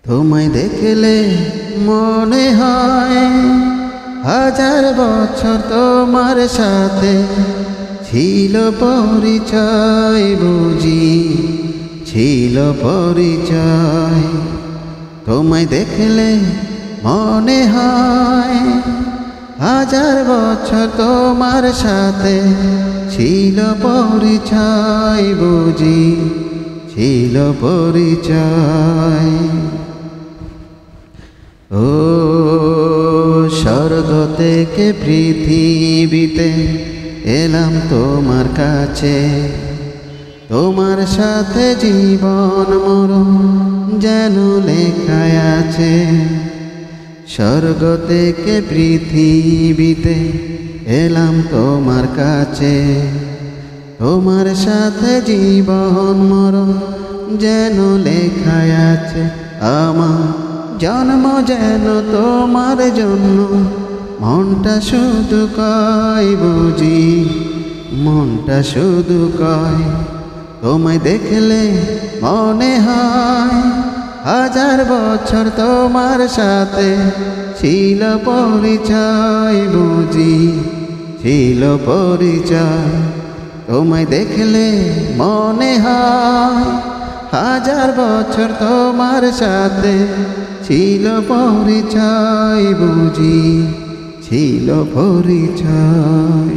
তোমায় দেখলে মনে হয় হাজার বছর তোমার সাথে ছিল পরিচয়, বুঝি ছিল পরিচয়। তোমায় দেখলে মনে হয় হাজার বছর তোমার সাথে ছিল পরিচয়, বুঝি ছিল পরিচয়। ও স্বর্গ থেকে পৃথিবীতে এলাম তোমার কাছে, তোমার সাথে জীবন মরণ যেন লেখায় আছে। স্বর্গ থেকে পৃথিবীতে এলাম তোমার কাছে, তোমার সাথে জীবন মরণ যেন লেখায় আছে। আমার জন্ম যেন তোমার জন্য, মনটা শুধু কয়, বুঝি মনটা শুধু কয়। তোমায় দেখলে মনে হয় হাজার বছর তোমার সাথে ছিল পরিচয়, বুঝি ছিল পরিচয়। তোমায় দেখলে মনে হয় হাজার বছর তোমার সাথে ছিল পরিচয়, বুঝি ছিল পরিচয়।